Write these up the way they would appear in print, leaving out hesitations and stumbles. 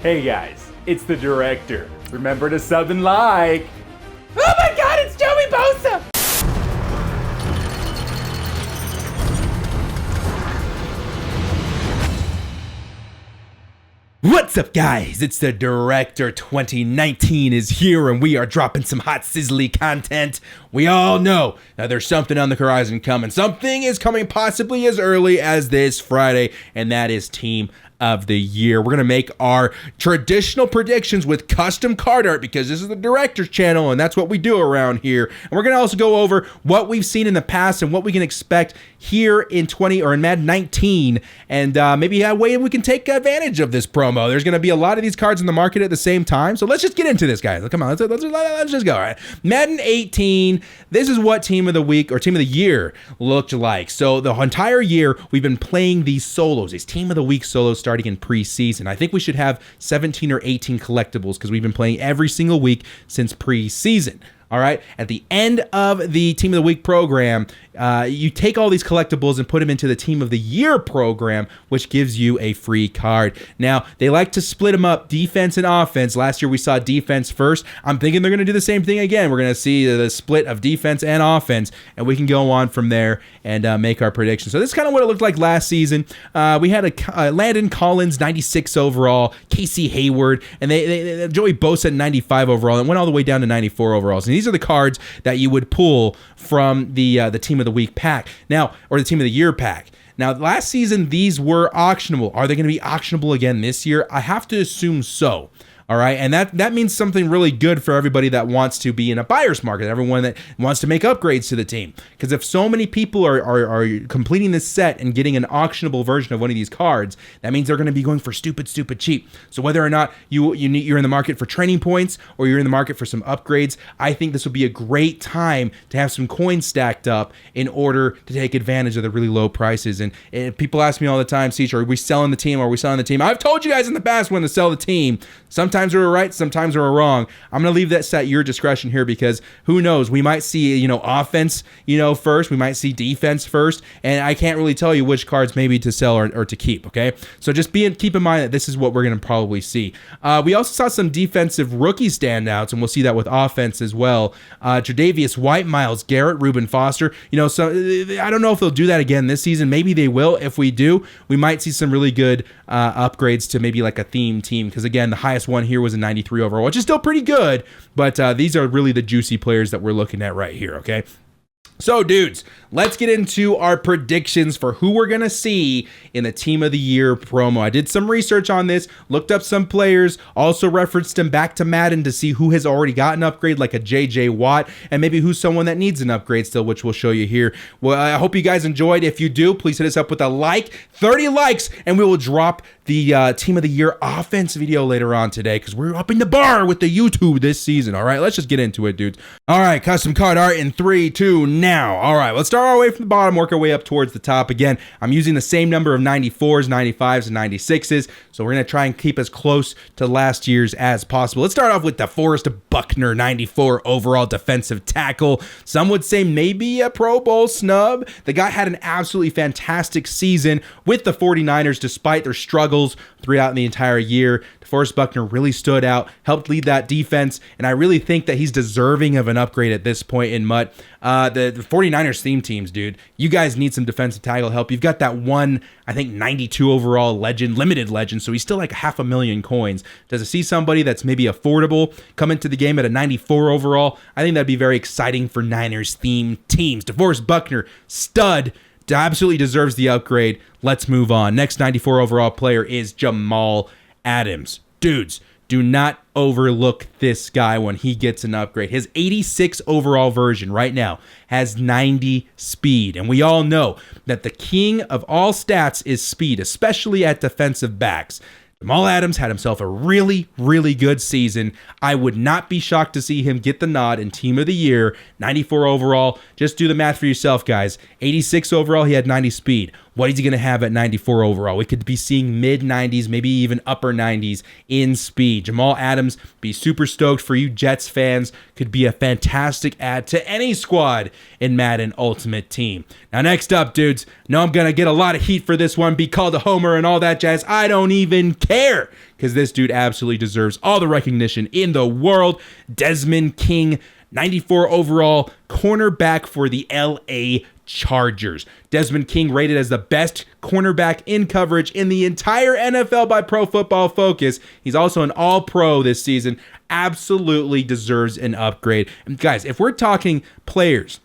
Hey guys, it's the director. Remember to sub and like. Oh my god, it's Joey Bosa! What's up guys, it's the director. 2019 is here and we are dropping some hot sizzly content. We all know that there's something on the horizon coming. Something is coming possibly as early as this Friday, and that is Team of the Year. We're gonna make our traditional predictions with custom card art because this is the director's channel and that's what we do around here. And we're gonna also go over what we've seen in the past and what we can expect here in Madden 19, and maybe a way we can take advantage of this promo. There's gonna be a lot of these cards in the market at the same time, so let's just get into this, guys. Come on, let's just go. All right, Madden 18. This is what Team of the Week or Team of the Year looked like. So the entire year we've been playing these solos, these Team of the Week solos, starting in preseason. I think we should have 17 or 18 collectibles because we've been playing every single week since preseason. All right. At the end of the Team of the Week program, you take all these collectibles and put them into the Team of the Year program, which gives you a free card. Now, they like to split them up, defense and offense. Last year, we saw defense first. I'm thinking they're going to do the same thing again. We're going to see the split of defense and offense, and we can go on from there and make our predictions. So this is kind of what it looked like last season. We had a Landon Collins, 96 overall, Casey Hayward, and they Joey Bosa, 95 overall, and went all the way down to 94 overall. So these are the cards that you would pull from the Team of the Week pack now, or the Team of the Year pack. Now, last season, these were auctionable. Are they going to be auctionable again this year? I have to assume so. All right, and that means something really good for everybody that wants to be in a buyer's market, everyone that wants to make upgrades to the team. Because if so many people are completing this set and getting an auctionable version of one of these cards, that means they're going to be going for stupid cheap. So whether or not you're in the market for training points or you're in the market for some upgrades, I think this would be a great time to have some coins stacked up in order to take advantage of the really low prices. And people ask me all the time, Siege, are we selling the team? Are we selling the team? I've told you guys in the past when to sell the team. Sometimes we're right, sometimes we're wrong. I'm going to leave that at your discretion here because who knows? We might see, offense, first. We might see defense first. And I can't really tell you which cards maybe to sell or to keep, okay? So just keep in mind that this is what we're going to probably see. We also saw some defensive rookie standouts, and we'll see that with offense as well. Tre'Davious White, Myles Garrett, Reuben Foster. So I don't know if they'll do that again this season. Maybe they will. If we do, we might see some really good upgrades to maybe like a theme team because, again, the highest one here was a 93 overall, which is still pretty good, but these are really the juicy players that we're looking at right here, okay? So, dudes, let's get into our predictions for who we're going to see in the Team of the Year promo. I did some research on this, looked up some players, also referenced them back to Madden to see who has already got an upgrade, like a J.J. Watt, and maybe who's someone that needs an upgrade still, which we'll show you here. Well, I hope you guys enjoyed. If you do, please hit us up with a like, 30 likes, and we will drop the Team of the Year offense video later on today because we're upping the bar with the YouTube this season. All right, let's just get into it, dudes. All right, custom card art in 3, 2, now. All right, let's start our way from the bottom, work our way up towards the top. Again, I'm using the same number of 94s, 95s, and 96s, so we're going to try and keep as close to last year's as possible. Let's start off with DeForest Buckner, 94 overall defensive tackle. Some would say maybe a Pro Bowl snub. The guy had an absolutely fantastic season with the 49ers despite their struggles throughout the entire year. DeForest Buckner really stood out, helped lead that defense, and I really think that he's deserving of an upgrade at this point in MUT. The 49ers theme teams, dude, you guys need some defensive tackle help. You've got that one, I think, 92 overall legend, limited legend, so he's still like 500,000 coins. To see somebody that's maybe affordable come into the game at a 94 overall, I think that'd be very exciting for Niners theme teams. DeForest Buckner, stud, absolutely deserves the upgrade. Let's move on. Next 94 overall player is Jamal Adams. Dudes, do not overlook this guy when he gets an upgrade. His 86 overall version right now has 90 speed. And we all know that the king of all stats is speed, especially at defensive backs. Jamal Adams had himself a really, really good season. I would not be shocked to see him get the nod in Team of the Year. 94 overall. Just do the math for yourself, guys. 86 overall, he had 90 speed. what is he going to have at 94 overall? We could be seeing mid 90s, maybe even upper 90s in speed. Jamal Adams, be super stoked for you Jets fans. Could be a fantastic add to any squad in Madden Ultimate Team. Now, next up, dudes, know I'm going to get a lot of heat for this one, be called a homer and all that jazz. I don't even care, because this dude absolutely deserves all the recognition in the world. Desmond King, 94 overall, cornerback for the LA Chargers. Desmond King rated as the best cornerback in coverage in the entire NFL by Pro Football Focus. He's also an All-Pro this season. Absolutely deserves an upgrade. And guys, if we're talking players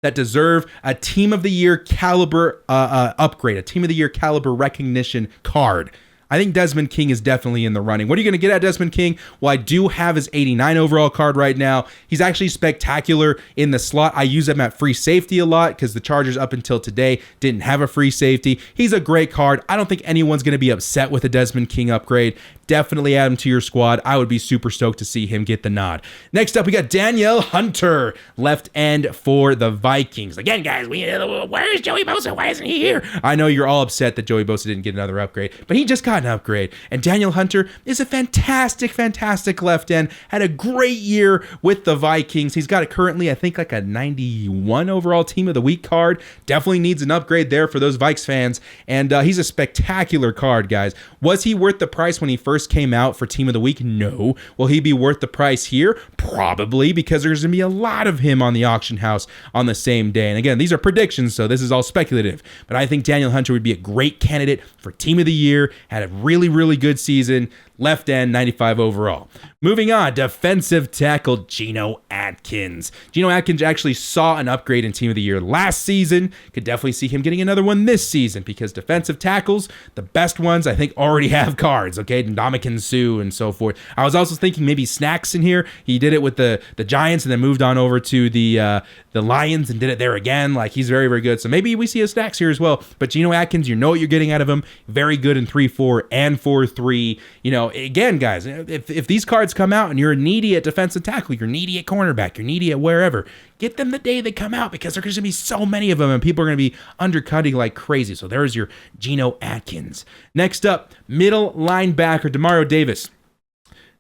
that deserve a Team of the Year caliber upgrade, a Team of the Year caliber recognition card, I think Desmond King is definitely in the running. What are you going to get at Desmond King? Well, I do have his 89 overall card right now. He's actually spectacular in the slot. I use him at free safety a lot because the Chargers up until today didn't have a free safety. He's a great card. I don't think anyone's going to be upset with a Desmond King upgrade. Definitely add him to your squad. I would be super stoked to see him get the nod. Next up, we got Danielle Hunter, left end for the Vikings. Again, guys, where's Joey Bosa? Why isn't he here? I know you're all upset that Joey Bosa didn't get another upgrade, but he just got an upgrade. And Danielle Hunter is a fantastic left end. Had a great year with the Vikings. He's got it currently, I think, like a 91 overall Team of the Week card. Definitely needs an upgrade there for those Vikes fans. And he's a spectacular card, guys. Was he worth the price when he first came out for Team of the Week? No. Will he be worth the price here? Probably, because there's going to be a lot of him on the auction house on the same day. And again, these are predictions, so this is all speculative. But I think Danielle Hunter would be a great candidate for Team of the Year. Had a really good season. Left end, 95 overall. Moving on, defensive tackle Geno Atkins. Geno Atkins actually saw an upgrade in Team of the Year last season. Could definitely see him getting another one this season, because defensive tackles, the best ones, I think, already have cards, okay? Ndamukong Suh and so forth. I was also thinking maybe Snacks in here. He did it with the Giants and then moved on over to the Lions and did it there again. Like, he's very good. So maybe we see a Snacks here as well. But Geno Atkins, you know what you're getting out of him. Very good in 3-4 and 4-3. You know, again, guys, if these cards come out and you're needy at defensive tackle, you're needy at cornerback, you're needy at wherever, get them the day they come out, because there's going to be so many of them and people are going to be undercutting like crazy. So there's your Geno Atkins. Next up, middle linebacker Demario Davis.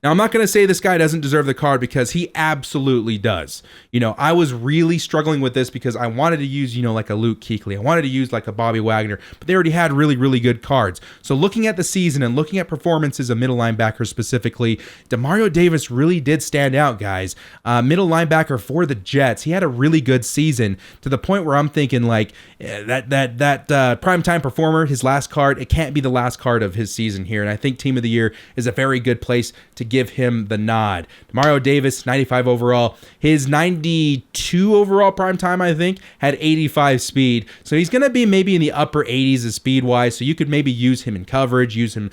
Now, I'm not going to say this guy doesn't deserve the card, because he absolutely does. You know, I was really struggling with this because I wanted to use, like a Luke Kuechly. I wanted to use like a Bobby Wagner, but they already had really good cards. So looking at the season and looking at performances of middle linebackers specifically, Demario Davis really did stand out, guys. Middle linebacker for the Jets. He had a really good season, to the point where I'm thinking like that primetime performer, his last card, it can't be the last card of his season here. And I think Team of the Year is a very good place to give him the nod. Demario Davis, 95 overall. His 92 overall prime time, I think, had 85 speed. So he's going to be maybe in the upper 80s as speed-wise. So you could maybe use him in coverage, use him,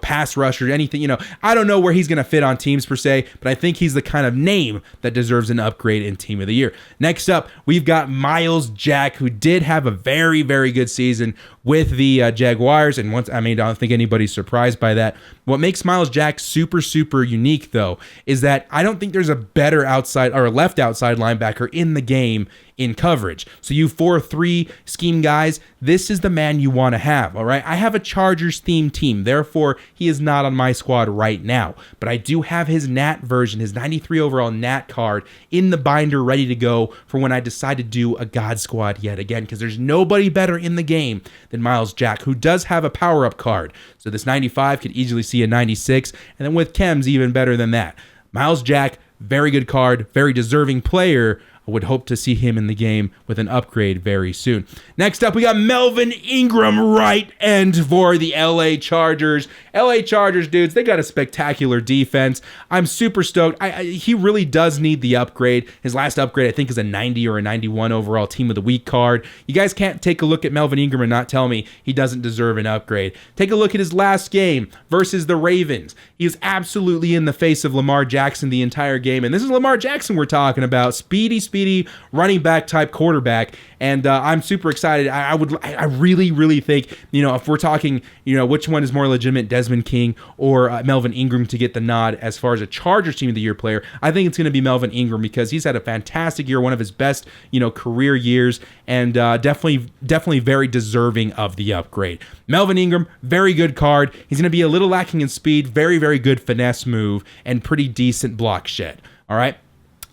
pass rusher, anything. I don't know where he's going to fit on teams per se, but I think he's the kind of name that deserves an upgrade in Team of the Year. Next up, we've got Myles Jack, who did have a very good season with the Jaguars. And I don't think anybody's surprised by that. What makes Myles Jack super unique, though, is that I don't think there's a better outside or left outside linebacker in the game in coverage. So you 4-3 scheme guys, this is the man you want to have, all right? I have a Chargers themed team, therefore he is not on my squad right now, but I do have his Nat version, his 93 overall Nat card in the binder ready to go for when I decide to do a God Squad yet again, because there's nobody better in the game than Myles Jack, who does have a power-up card. So this 95 could easily see a 96, and then with chems, even better than that. Myles Jack, very good card, very deserving player. I would hope to see him in the game with an upgrade very soon. Next up, we got Melvin Ingram, right end for the LA Chargers. LA Chargers, dudes, they got a spectacular defense. I'm super stoked. He really does need the upgrade. His last upgrade, I think, is a 90 or a 91 overall Team of the Week card. You guys can't take a look at Melvin Ingram and not tell me he doesn't deserve an upgrade. Take a look at his last game versus the Ravens. He was absolutely in the face of Lamar Jackson the entire game. And this is Lamar Jackson we're talking about. Speedy, speedy running back type quarterback. And I'm super excited. I really think, if we're talking, which one is more legitimate, Desmond King or Melvin Ingram to get the nod as far as a Chargers Team of the Year player, I think it's going to be Melvin Ingram because he's had a fantastic year, one of his best, career years, and definitely very deserving of the upgrade. Melvin Ingram, very good card. He's going to be a little lacking in speed, very, very good finesse move, and pretty decent block shed. All right.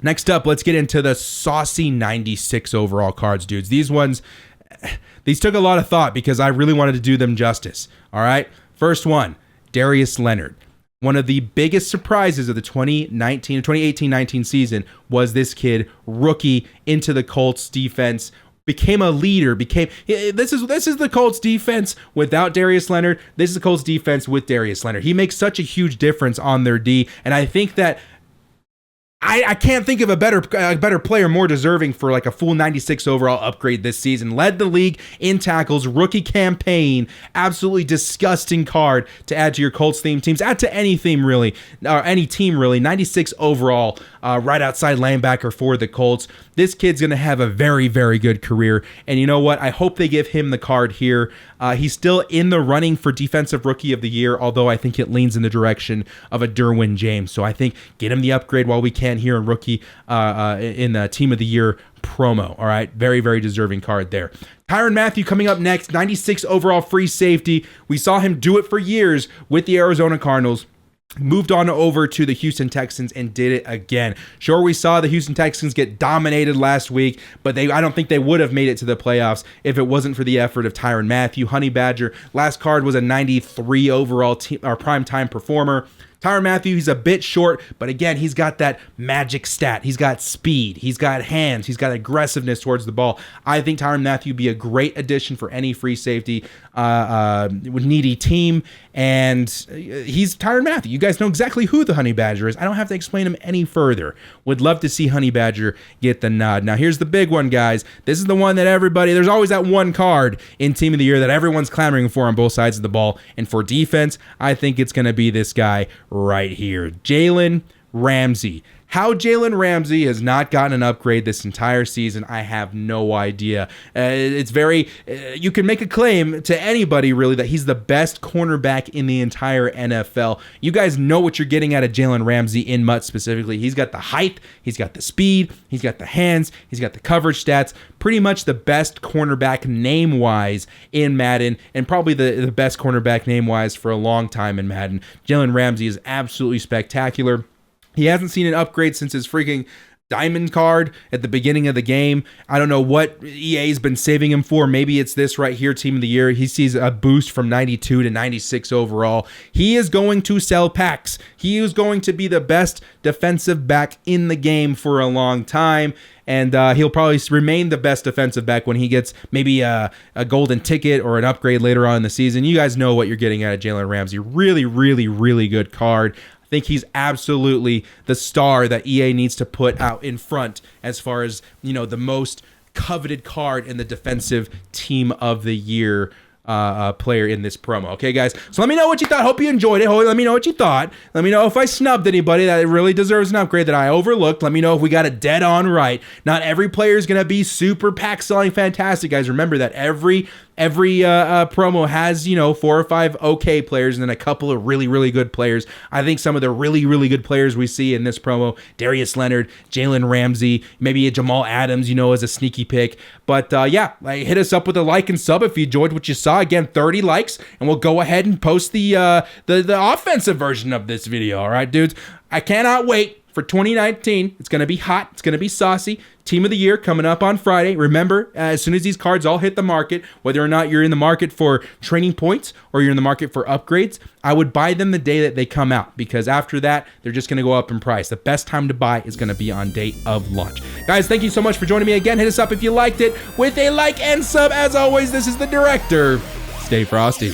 Next up, let's get into the saucy 96 overall cards, dudes. These took a lot of thought because I really wanted to do them justice. All right. First one, Darius Leonard. One of the biggest surprises of the 2018-19 season was this kid, rookie into the Colts defense. Became a leader, this is the Colts defense without Darius Leonard. This is the Colts defense with Darius Leonard. He makes such a huge difference on their D, and I think that I can't think of a better player more deserving for like a full 96 overall upgrade this season. Led the league in tackles, rookie campaign, absolutely disgusting card to add to your Colts teams. Add to any theme really, or any team really. 96 overall, right outside linebacker for the Colts. This kid's going to have a very, very good career. And you know what? I hope they give him the card here. He's still in the running for Defensive Rookie of the Year, although I think it leans in the direction of a Derwin James. So I think get him the upgrade while we can here in Rookie in the Team of the Year promo. All right. Very, very deserving card there. Tyrann Mathieu coming up next. 96 overall free safety. We saw him do it for years with the Arizona Cardinals. Moved on over to the Houston Texans and did it again. Sure, we saw the Houston Texans get dominated last week, but I don't think they would have made it to the playoffs if it wasn't for the effort of Tyrann Mathieu. Honey Badger, last card was a 93 overall primetime performer. Tyrann Mathieu, he's a bit short, but again, he's got that magic stat. He's got speed. He's got hands. He's got aggressiveness towards the ball. I think Tyrann Mathieu would be a great addition for any free safety needy team, and he's Tyrann Mathieu. You guys know exactly who the Honey Badger is. I don't have to explain him any further. Would love to see Honey Badger get the nod. Now, here's the big one, guys. This is the one that there's always that one card in Team of the Year that everyone's clamoring for on both sides of the ball, and for defense, I think it's going to be this guy right here, Jalen Ramsey. How Jalen Ramsey has not gotten an upgrade this entire season, I have no idea. It's very, you can make a claim to anybody really that he's the best cornerback in the entire NFL. You guys know what you're getting out of Jalen Ramsey in MUT specifically. He's got the height, he's got the speed, he's got the hands, he's got the coverage stats. Pretty much the best cornerback name-wise in Madden, and probably the best cornerback name-wise for a long time in Madden. Jalen Ramsey is absolutely spectacular. He hasn't seen an upgrade since his freaking diamond card at the beginning of the game. I don't know what EA's been saving him for. Maybe it's this right here, Team of the Year. He sees a boost from 92 to 96 overall. He is going to sell packs. He is going to be the best defensive back in the game for a long time. And he'll probably remain the best defensive back when he gets maybe a golden ticket or an upgrade later on in the season. You guys know what you're getting out of Jalen Ramsey. Really, really, really good card. I think he's absolutely the star that EA needs to put out in front as far as, the most coveted card in the Defensive Team of the Year player in this promo. Okay, guys? So let me know what you thought. Hope you enjoyed it. Let me know what you thought. Let me know if I snubbed anybody that really deserves an upgrade that I overlooked. Let me know if we got it dead on right. Not every player is going to be super pack selling fantastic, guys. Remember that every promo has, 4 or 5 okay players and then a couple of really, really good players. I think some of the really, really good players we see in this promo, Darius Leonard, Jalen Ramsey, maybe a Jamal Adams, as a sneaky pick. But hit us up with a like and sub if you enjoyed what you saw. Again, 30 likes, and we'll go ahead and post the offensive version of this video. All right, dudes? I cannot wait for 2019. It's going to be hot. It's going to be saucy. Team of the Year coming up on Friday. Remember, as soon as these cards all hit the market, whether or not you're in the market for training points or you're in the market for upgrades, I would buy them the day that they come out, because after that, they're just going to go up in price. The best time to buy is going to be on date of launch. Guys, thank you so much for joining me again. Hit us up if you liked it with a like and sub. As always, this is the Director. Stay frosty.